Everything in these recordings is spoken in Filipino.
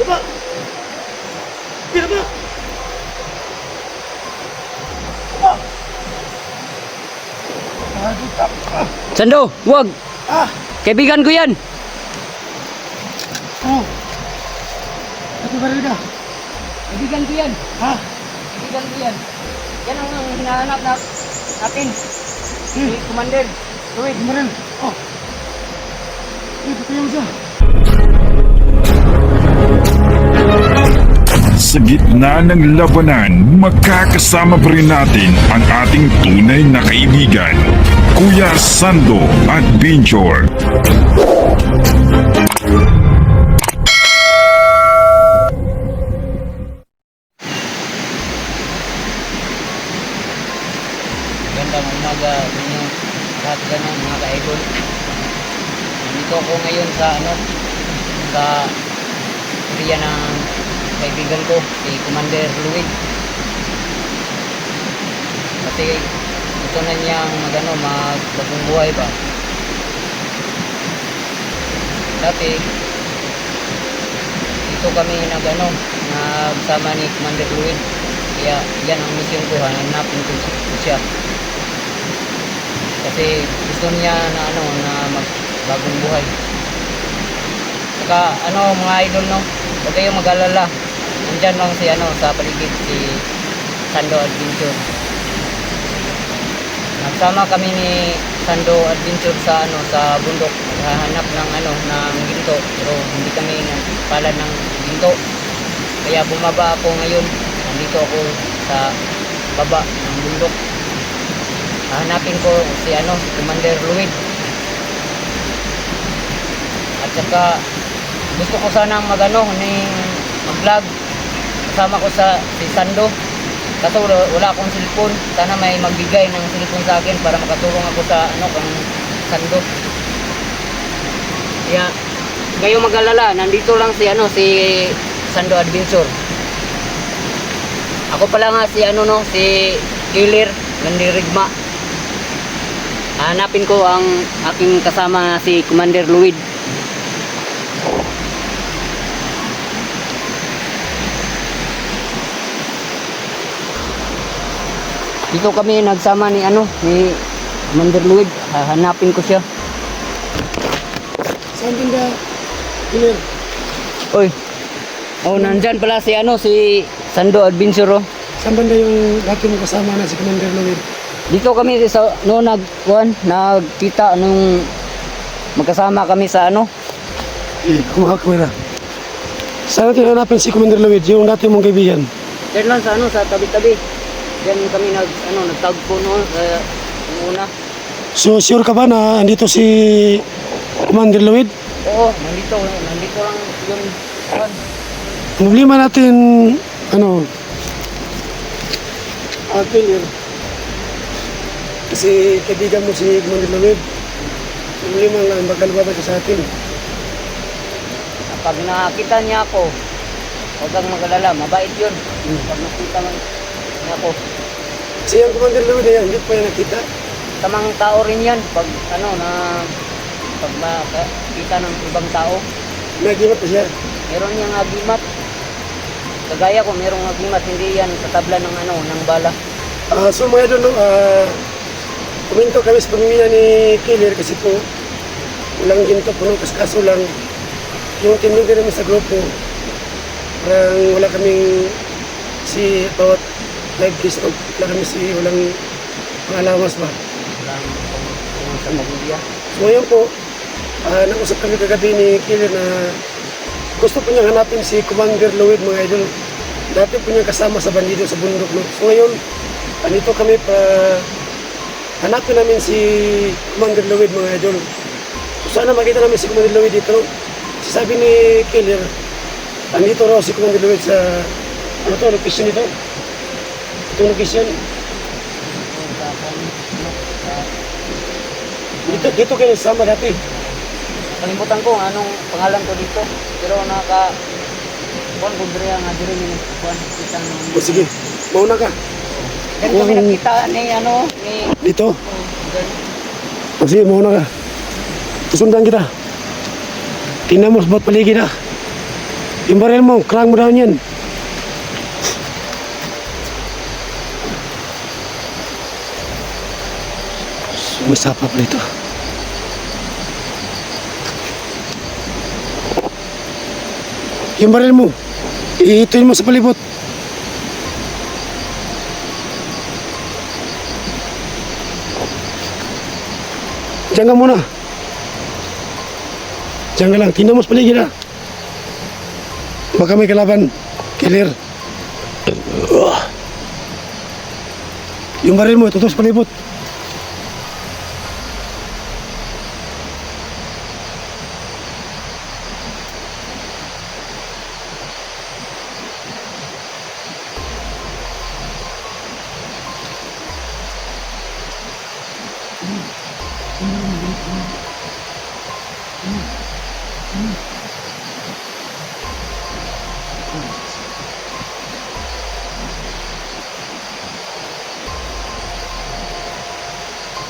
Baba! Tira ba? Baba! Sando, wag. Ah! Kaibigan ko yan. Oh! Ito ba rin ka? Kaibigan ko yan. Ha? Kaibigan ko yan. Yan ang hinahanap natin. Si Commander Luis. Ito ba rin? Oh! Ito kayo siya. Sa gitna ng labanan, magkakasama pa rin natin ang ating tunay na kaibigan, Kuya Sando Adventure. Gandang umaga ninyo lahat ganun mga ka-idol. Nandito ako ngayon sa sa area ng kaibigan ko, si Commander Luis. Kasi gusto na niyang magbagong buhay ba. Dati dito kami nagsama ni Commander Luis. Kaya yan ang mission ko, hanapin ko siya. Kasi gusto niya na magbagong buhay. Saka mga idol, no, huwag kayong mag-alala. Nandyan lang sa paligid si Sando Adventure. Nagsama kami ni Sando Adventure sa bundok, hahanap ng ginto, pero hindi kami nagpalad ng ginto. Kaya bumaba ako ngayon. Nandito ako sa baba ng bundok. Hahanapin ko si Commander Luis. At saka gusto ko sanang mag-vlog kasama ko si Sando. Kaso wala akong cellphone. Sana may magbigay ng cellphone sa akin para makatulong ako sa kang Sando. Kaya kayo mag-alala, nandito lang si Sando Adventure. Ako pala nga si Killer Landirigma. Hanapin ko ang aking kasama si Commander Luis. Dito kami nagsama ni Commander Luis. Hahanapin ko siya. Saan din ba? Killer. Oy. Oh, nandyan pala si Sando Adventure. Saan banda yung dati mo kasama na si Commander Luis? Dito kami sa nagkita nung magkasama kami sa Kumuha ko na. Saan natin hanapin si Commander Luis, yung dati mong kaibigan? Diyan lang sa tabi-tabi. Diyan kami nagtagpo noon una. So sure ka ba na andito si Commander Luis? Oo, nandito lang yun. Problema natin, Killer. Kasi kaibigan mo si Commander Luis. Problema lang, magkalubaba ka sa atin. Pag nakita niya ako, huwag kang mag-alala, mabait yun. Pag nakita niya ako, Kasi yung Commander Luis na yan, hindi pa yan nakita. tamang tao rin yan. Pag pag makita ng ibang tao, Nagimat pa siya. meron niyang agimat. Kagaya ko, merong agimat, hindi yan katabla ng bala. So mga idol, komento kami sa pamilya ni Killer kasi po walang ginto po, kaso lang yung team leader namin sa grupo, parang wala kaming about 5 days old, walang pangalawas ba. Walang kung sa pamilya. So ngayon po, nag-usap kami kagabi ni Killer na gusto po niyang hanapin si Commander Luis, mga idol. Dati po niyang kasama sa bandido sa bundok. No? So ngayon, andito kami para hanapin namin si Commander Luis, mga idol. So sana makita namin si Commander Luis dito. Sabi ni Killer, andito raw si Commander Luis sa location nito. Itong location. Dito kayo sama dati. Kalimutan ko anong pangalan ko dito. Pero kuan ko diri nga diri ni kuan kitang. O sige, mauna ka. Then kami nakita ni Dito? dyan. O sige, mauna ka. Susundan kita. Tingnan mo sa bawat paligid ha. Yung baril mo, crank mo down yan. Sumasapa pa rito. Yung baril mo, iituin mo sa palibot. Diyan ka muna. Diyan ka lang, tingnan mo sa paligid ha. Baka may kalaban, killer. Yung baril mo, itutok sa palibot.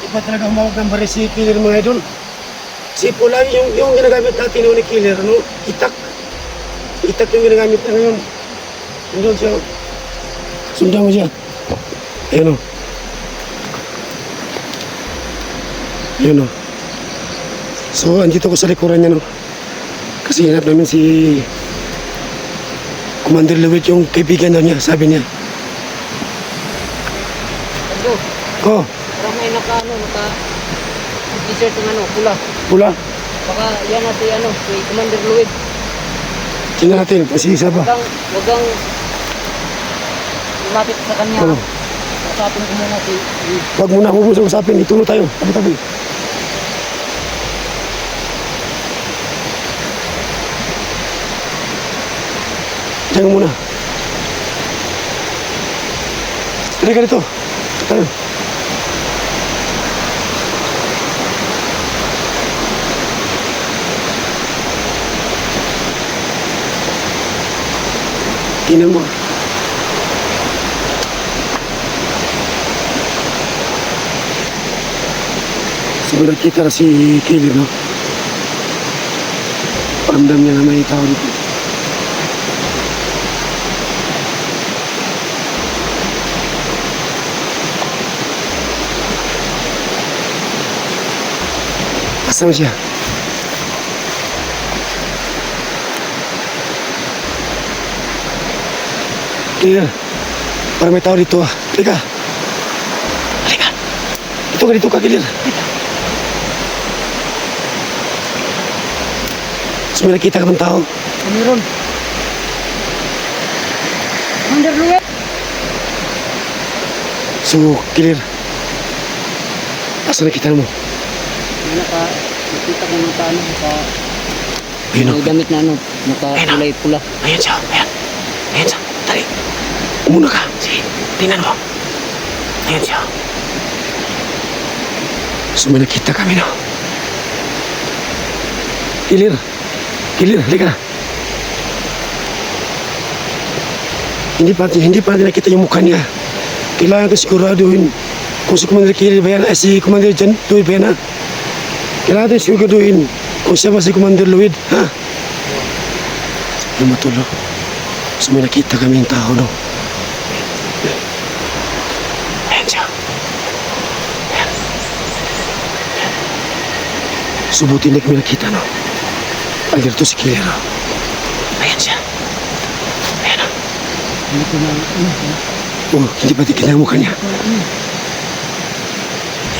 Iba talaga humawag ng baril si killer mga idol. Sipo lagi yung ginagamit natin noon ni killer, no? Itak. Itak yung ginagamit na ngayon. Nandun siya. Sundan mo siya. Ayun o. Ayun o. So, andito ko sa likuran niya, no? Kasi hinap namin si Commander Lewit, yung kaibigan daw niya, sabi niya. Sando, Oh, parang may naka t-shirt ng pula. pula. Baka yan na si Commander Luid. Tingnan natin, kasi isa pa. Wag kang lumapit sa kanya. Oh. Usapin ko muna si Huwag muna, huwag mo sa usapin. Itulo tayo. Tabi-tabi. Diyan ka muna. Tari ka dito. Tayo. Tingnan mo. Siguro kita na si Killer, no? Paramdam niya na may tao dito. Kasama siya. Killer, parang may tao dito ah. Halika. Halika. Dito ka, Killer. So, may nakita ka bang tao? Meron. Commander Luid. So, Killer, asa nakita mo? Nakita ko ng Ayun o. may damit na kulay pula. Ayan siya. Ayan. Ayan siya. Tari. Umuna ka. Sige. Tingnan mo. Ayan siya. So, may nakita kami, no? Killer. Killer, halika na. Hindi pa natin nakita yung mukha niya. Kailangan ko siguraduhin kung si Commander Killer ba yan, ay si Commander Jan Luid ba yan, ha? Kailangan natin siguraduhin kung siya ba si Commander Luid, ha? Yung matulog. So may nakita kami yung tao, no? Ayan siya. Ayan. Subutin na kami nakita, no? Ayan to si Killer, no? Ayan siya. Ayan, no? Hindi ko na Oh, hindi pa tingnan mo kanya.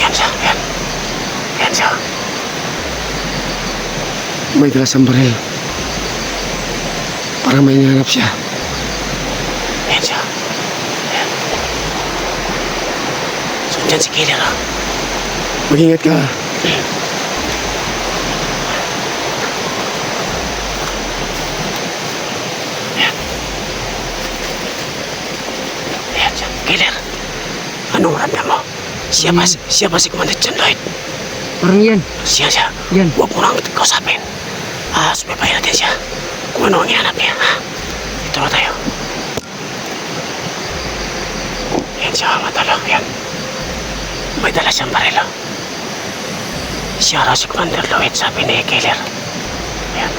Ayan siya, ayan. Ayan siya. May dala siyang baril. Parang may hinahanap siya. Ayan siya. Ayan. So, dyan si Killer, ha? Mag-ingat ka. Ayan. Ayan siya. Killer, anong ramdam mo? Siya ba si Commander Jan Lloyd? parang yan. Siya. Yan. Huwag mo nang kausapin. Sumipahin natin siya. Kung ano ang ihanap niya, ha? Ito na tayo. Yan siya, matalo. Yan. May dala siyang barilo. Siya raw si Commander Lloyd, sabi ni Killer. Yan.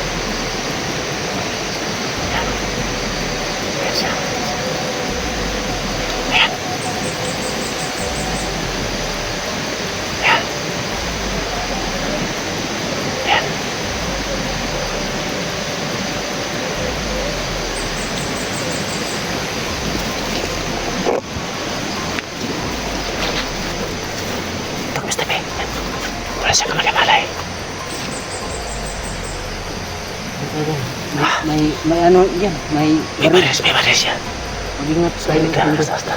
Ayan siya. Ayan. Ayan. Ayan. Ito, Mr. B. Wala siyang kamali-malay. May ano yan, may May baris yan. Mag-ingat Slide ka, basta.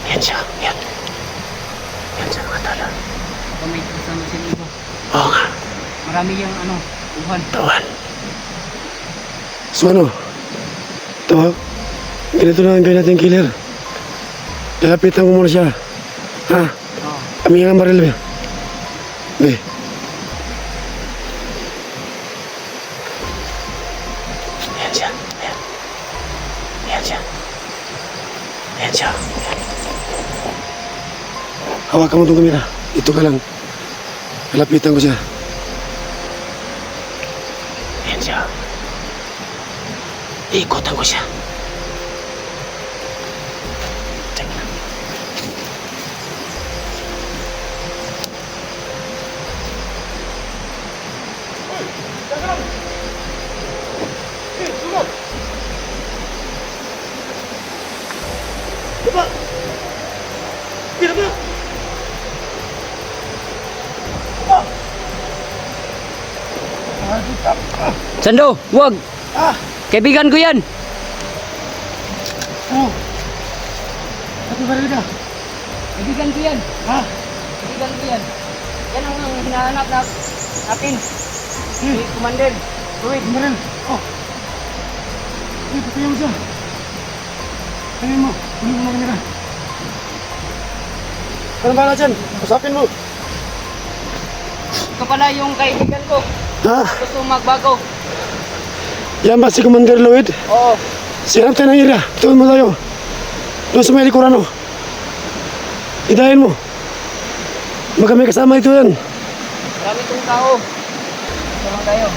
Yan siya, yan. Yan siya, mga tala. Baka may kasama sila iba. Oo nga, Marami yung ano, uhan. tawal. So ano? Ito, ganito na ang gawin natin killer. Lalapitan ko muna siya. Ha? Oo. Kami nga maril, be. Be. Yan siya, yan. Yan siya. Yan siya. Yan. Hawakan mo itong kamera. Ito ka lang. Lalapitan ko siya. Yan siya. Iikutan ko siya. Teka lang. Diba? Diba? Sando, wag! Ah! Kaibigan ko yan! Ano? Pati baril ka? Kaibigan ko yan! Ha? Kaibigan ko yan! Yan ang hinahanap natin. Si Commander Luis. Baril. Oh. Hey, patayin mo siya. Patayin mo. Hindi mo makamera. Ano ba na dyan? Usapin mo. Ito pala yung kaibigan ko. Ha? Gusto magbago. Yan ba si Commander Lloyd? Oo. Siharap tayo ng area. Tuwan mo tayo. Doon sa may likuran, oh. Idahin mo. Baka may kasama ito yan. Marami itong tao. Sama tayo.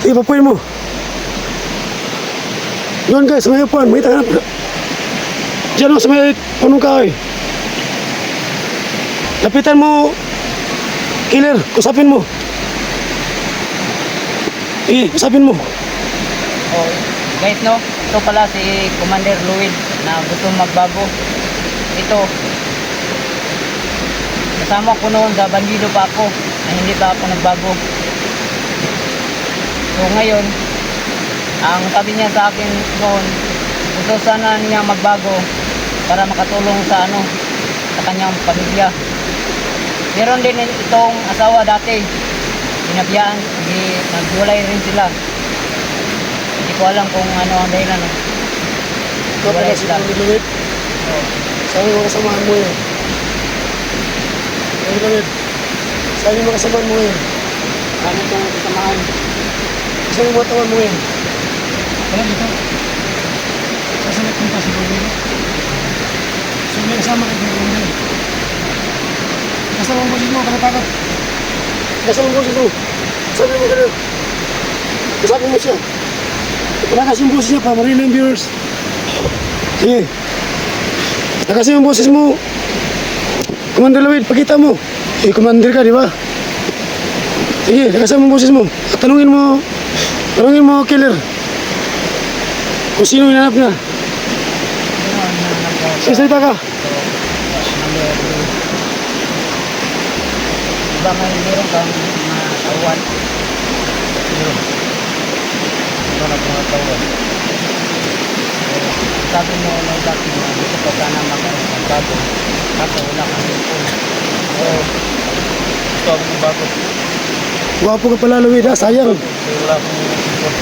Sige, papuin mo. Doon guys, sa may upuan. May tanganap. Diyan, oh, sa may punong kahoy. Lapitan mo. Killer, kusapin mo. Sige, kusapin mo. Oh, guys, no? Ito pala si Commander Luis na gusto magbago. Ito. Kasama ko noon sa bandido pa ako na hindi pa ako nagbago. So ngayon, ang sabi niya sa akin noon, gusto sana niya magbago para makatulong sa sa kanyang pamilya. Meron din itong asawa dati. Binabiyaan, naghiwalay rin sila. Hindi ko alam kung ano ang dahilan. Ito pala si Commander Lloyd. Oh. Saan yung mga kasamahan mo yun? Commander Lloyd. Saan yung mga kasamahan mo ngayon? Ano itong kasamahan? Saan yung mga tawan mo ngayon? Wala dito. Saan may punta si Commander? So may kasama kayo ng Commander. Kasama ang boses mo, kanatakot. Kasama ang boses mo. Sabi mo ganun. Kasama mo siya. Palakas yung boses niya para marinig ng viewers. Sige. Lakasin yung boses mo. Commander Lloyd, pakita mo. Eh, commander ka, di ba? Sige, lakasin mo yung boses mo. At tanungin mo, killer. Kung sino hinanap niya. Sige, salita ka. Diba meron kang mga tawad? Meron. Ito na mga tawad. Sabi mo na dati na gusto ko sana magbago. Kaso wala kang ipon. So, gusto ako magbago. Wapo ka pala, Lloyd, ha? Sayang. Wala akong ipon.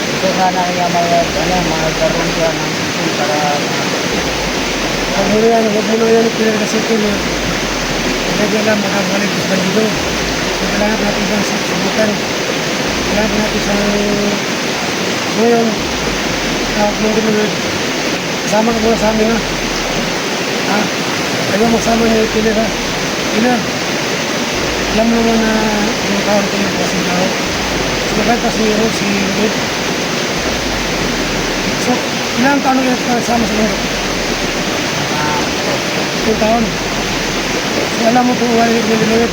Gusto sana niya magkaroon siya ng ipon para Huwag mo na yan, killer kasi killer. Hindi alam, makakalik sa bandido. Kailangan natin isang subukan. Kailangan natin isang ngayon. Commander Lloyd, kasama ka muna sa amin, ha? Ha? Ayaw mo kasama niya yung killer, ha? Killer, alam mo naman na yung kawan ko yung klaseng tao. Sumagal pa si Lloyd. Ilang taon na kayo kasama sa bundok? Ah, 10 taon. So, alam mo po, wala yung Luwid.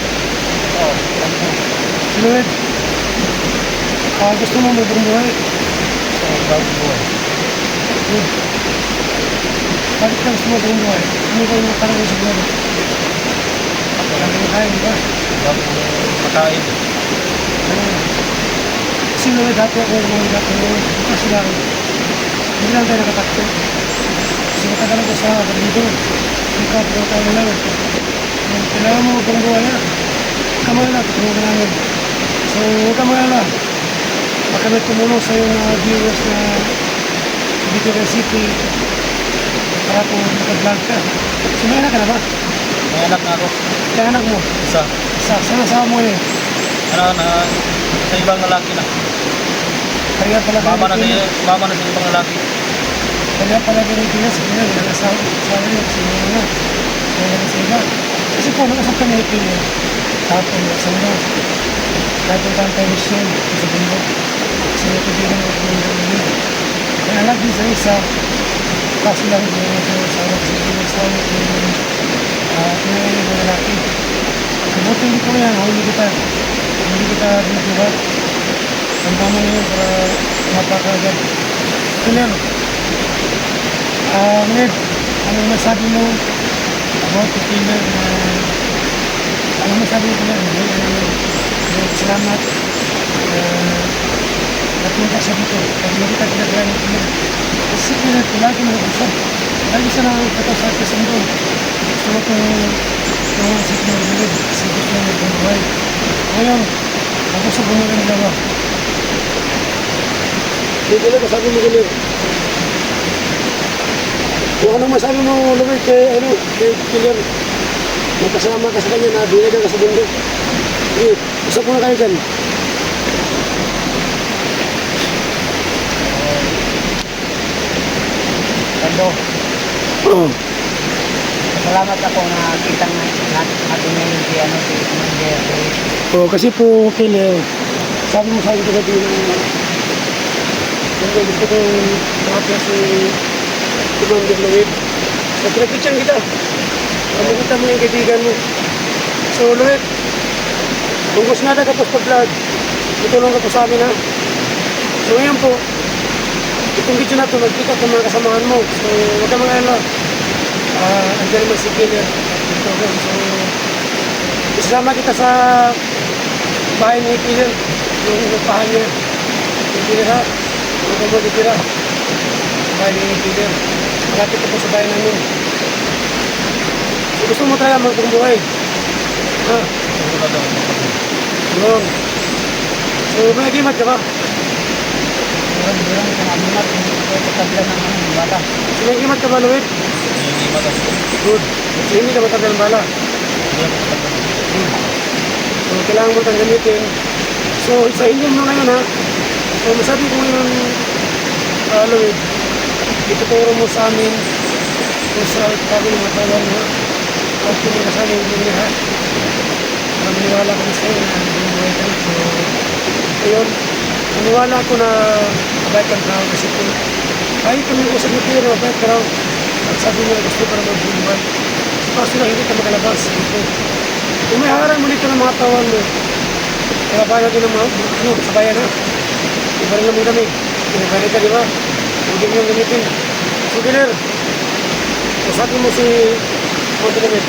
oh, alam mo. Luwid, gusto mo magbuong buhay? Oh, bago buhay. Good. Bakit ka gusto mo magbuong buhay? Ano ba yung nakarang sa buhay? Marami na kain, di ba? Bago makain. Kasi Luwid, dati ako mga dati mo, kasi lang, hindi lang tayo nakatakto. Kasi matagal ako sa dito. Ikaw, pero tayo lang. Kailangan mo magbuong buhay na. Kamala, tutulungan ka namin. So, huwag ka magalala. Baka may tumulong sa'yo na viewers na dito ng city para kung naka-vlog ka. So, may anak ka na ba? May anak na ako. Kaya anak mo? Isa. Saan asawa mo yun? Sa ibang lalaki na. Kaya pala Mama na sa ibang lalaki. Kaya pala ganito na sa kanya. Nag-asawa niya kasi mga na. Kaya na sa iba. Kasi po, nag-asap kami ni Pino. Tapos, sa mga. Kahit yung kantay ni Shem, sa bundok. Kasi natubigan mo kung yung kaya anak din sa isa. Kaso lang yung mga asawa kasi yung asawa yung pinangayon ng lalaki. Mabuti hindi ko yan, hindi kita dinutuwa. Ang tama na yun para mapakagad. Killer, Ned, anong masabi mo about the killer na anong masabi mo killer? Salamat napunta siya dito. Pag hindi ka ginagawa ng killer. Kasi killer, lagi nag-usap. Lagi siya nakakataw sa atin sa mundo. Gusto mo itong si killer David. Kasi gusto mo nagbuhay. Ngayon, nag-usap mo na dalawa. Hindi ko lang masabi mo killer. Kung anong masabi mo lumit kay killer. Magkasama ka sa kanya na binagan ka sa bundok. Okay, usap muna kayo dyan. Sando, Oo. salamat ako na kita natin ngayon si Commander Luis. Oh, kasi po, killer, sabi mo sa akin kagabi na kung gusto kong makapya si Commander Luis. So, pinag-picture kita. Pamukita mo yung kaibigan mo. So, Luis, kung gusto nga ka po sa vlog, tutulong ka po sa amin ha. So, ngayon po, itong video na ito, magkita sa mga kasamahan mo. So, huwag ka mga ano, andyan naman si Killer. So, isama kita sa bahay ni Killer, yung inupahan niya. Yung Killer ha, huwag ka mo ditira. Sa bahay ni Killer. Malapit ko po sa bahay namin. So, gusto mo talaga magpumbuhay. Ha? Yun. So, may agimat ka ba? Durang-durang sa amunat, hindi ko pagkabila ng bata. So, may agimat ka ba, Luwit? Hindi ba ako? Good. So, hindi ka matagal ng bala. So, kailangan mo itang gamitin. So, sa inyo mo ngayon ha. So, masabi ko ngayon, Luwit, ituturo mo sa amin kung sa kami ng matawan ha. At kung may kasama yung hindi ha. Maniwala kami sa'yo na buhay ka. So, ayun, maniwala ako na mabait kang tao kasi po. Kahit kami usap na kayo na mabait ka raw. At sabi mo na gusto para magbuhay. Kaso lang hindi ka makalabas. Ito. Kung may harang mo dito ng mga tawan mo, kaya bayan natin ng mga, sa bayan ha. Iba rin lang mong dami. Pinagkari ka, di ba? Hindi mo yung gamitin. So, Killer, usapin mo si Montenegro.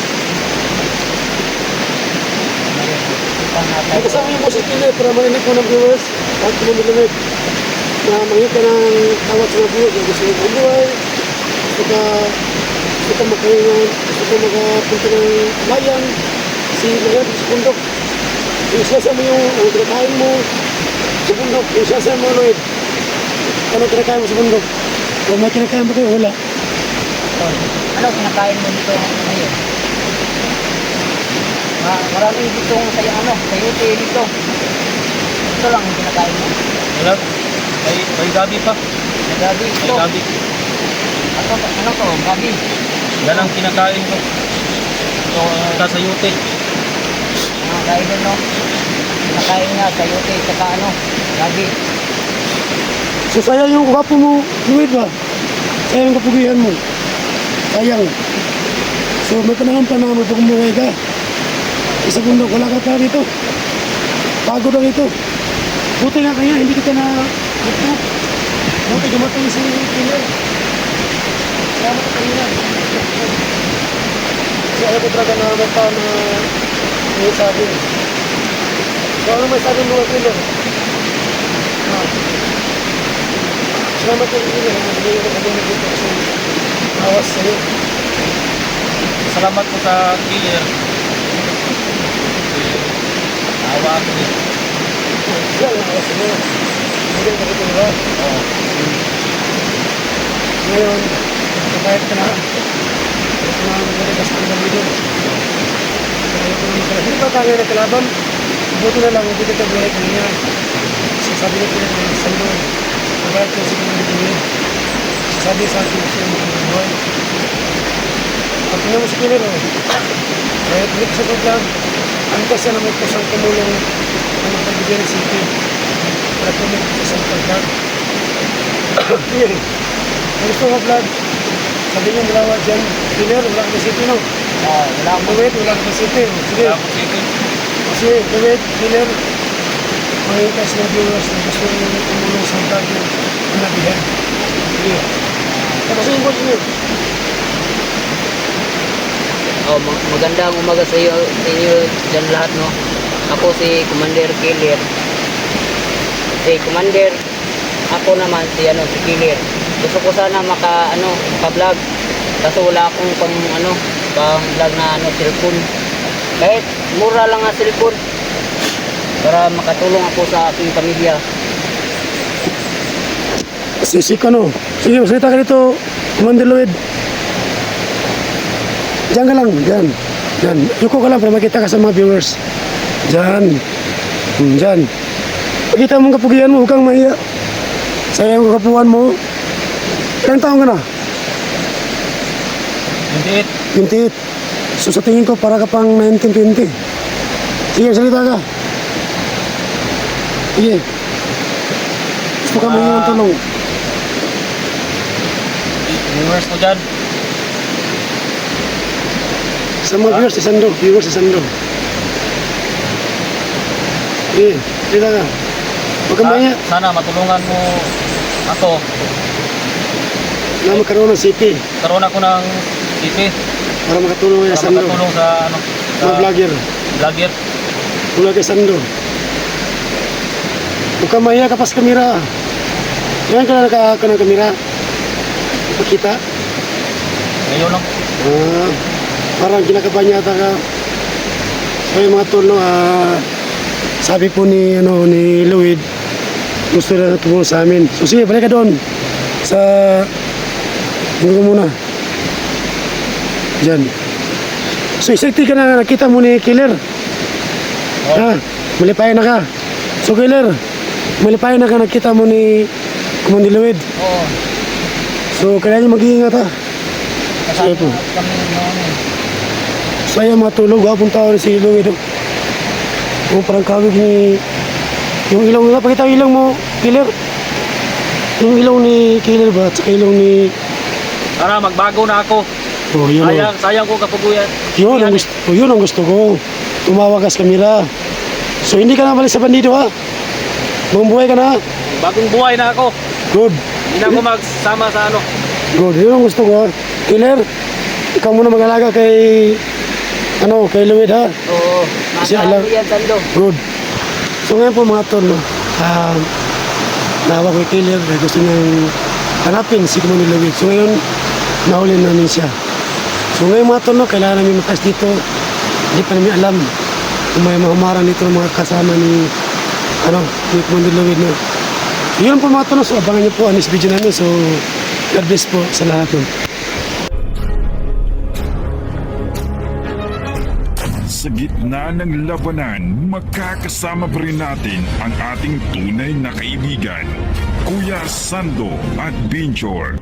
Kasama niyo po si Killer para marinig mo ng viewers at kumamilamig na makita ng tawat sa mga viewers na gusto mo buhay, gusto ka makahingan, gusto ka makapunta ng bayan, si Mayan sa bundok. Isasa mo yung kinakain mo sa bundok, isasa mo Lloyd. Ano kinakain mo sa bundok? Kung may kinakain mo kayo, wala. Ano kinakain mo dito ngayon? Marami dito sa yuti dito. Ito lang ang kinakain mo. Wala. May gabi pa. May gabi May ito. gabi. Ano to? Gabi. Yan ang kinakain ko. Ito, sa yute. Dahil no? Kinakain niya sa yuti. Saka gabi. So saya yung kapo mo, Lloyd ba? Sayang kapugihan mo. Sayang. So may panahon pa na magpagumuhay ka. Isa bundok, wala ka pa dito. Pagod na dito. Buti nga kaya, hindi kita na ito. Buti dumating si killer. Salamat ka kanina. Kasi ayaw ko talaga na magpa na may sabi. So ano may sabi mga killer? Salamat ka kanina. Hindi ko kagaling dito kasi awas sa'yo. Salamat po sa killer. Awa ako din. Yan ang awas sa'yo. Hindi ko dito ba? Oo. Ngayon, kapayat ka na. Tapos na naligas ka na dito. Hindi pa tayo nakalaban. Buti na lang, hindi kita buhay kanina. So sabi niya pala ng sando. Kapayat ko sa mga dito niya. Sabi sa akin, siya mga buhay. Pag tingnan mo si Killer, kahit hindi ko sa paglag, ang kasi na may kusang tumulong na magpagbigyan ng city. Para tumulong ko sa paglag. Kaya, kung gusto mo vlog, sabi niyo dalawa dyan, Killer, wala ka city no? Wala akong Kuwait, wala ka city. Sige, Wala po city. kasi Kuwait, Killer, mangitas na viewers na gusto nyo tumulong sa vlog ng panabihan. Sige. Tapos yung board niyo. magandang umaga sa inyo dyan lahat, no? Ako si Commander Killer. Si Commander, ako naman si Killer. Gusto ko sana maka-vlog. Kaso wala akong pang-vlog na cellphone. Kahit mura lang ang cellphone. Para makatulong ako sa aking pamilya. Sisi ka no. Sige, salita ka dito, Commander Lloyd. Diyan ka lang, diyan. Diyan. Yuko ka lang para makita ka sa mga viewers. Diyan. Diyan. Pakita mo ang kapugian mo, huwag kang mahiya. Sayang ang kapuhan mo. Ilang taon ka na? 28. 28. So sa tingin ko, para ka pang 1920. Sige, salita ka. Sige. Gusto ka mahiya ng tulong. Viewers ko dyan. Sa mga viewers, isando. Viewers, isando. Sige, salita ka. Huwag kang mahiya. Sana matulungan mo ako. Na magkaroon ng city Karoon ako ng city. para makatulong kay Para Sando. makatulong sa Mga vlogger. vlogger. Tulad kay Sando. Huwag kang mahiya kapas kamera. Yan ka na ng kamera. Ipakita. Ngayon lang. Parang kinakabahan yata ka. So yung mga tulong, sabi po ni Lloyd, gusto na tumulong sa amin. So sige, balik ka doon. Sa, ano ka muna. Diyan. So isakti ka na, nakita mo ni Killer. Ha? Malipayan na ka. So Killer, malipayan na ka, nakita mo ni Commander Lloyd. Oo. So kailangan mag-iingat ha. Sige po. Kami noon. So ayan mga tulog, wapong tao na si Lloyd. Yung parang kawig ni... Yung ilaw nila, pakita yung ilaw mo, Killer. Yung ilaw ni Killer ba? At saka ilaw ni... Para magbago na ako. Oh, yun o. Sayang ko kapuguyan. Yun ang gusto ko. Tumawag ka sa kamera. So hindi ka na balik sa bandido ha. Bumubuhay ka na. Bagong buhay na ako. Good. Hindi na ako magsama sa Good. Yun ang gusto ko ha. Killer, ikaw muna mag-alaga kay... kay Lloyd ha. Oo. Kasi Mahal alam- yan, Sando. Good. So ngayon po mga tol, nahawa ko kay Killer dahil gusto niyang hanapin si Commander Lloyd. So ngayon, nahuli namin siya. So ngayon mga tol, kailangan namin matas dito. Hindi pa namin alam kung may mahumarang dito ng mga kasama ni Commander Lloyd. No? Yun po mga tol, so abangan niyo po ang next video namin. So God bless po sa lahat. No? Sa gitna ng labanan, magkakasama pa rin natin ang ating tunay na kaibigan, Kuya Sando at Binchor.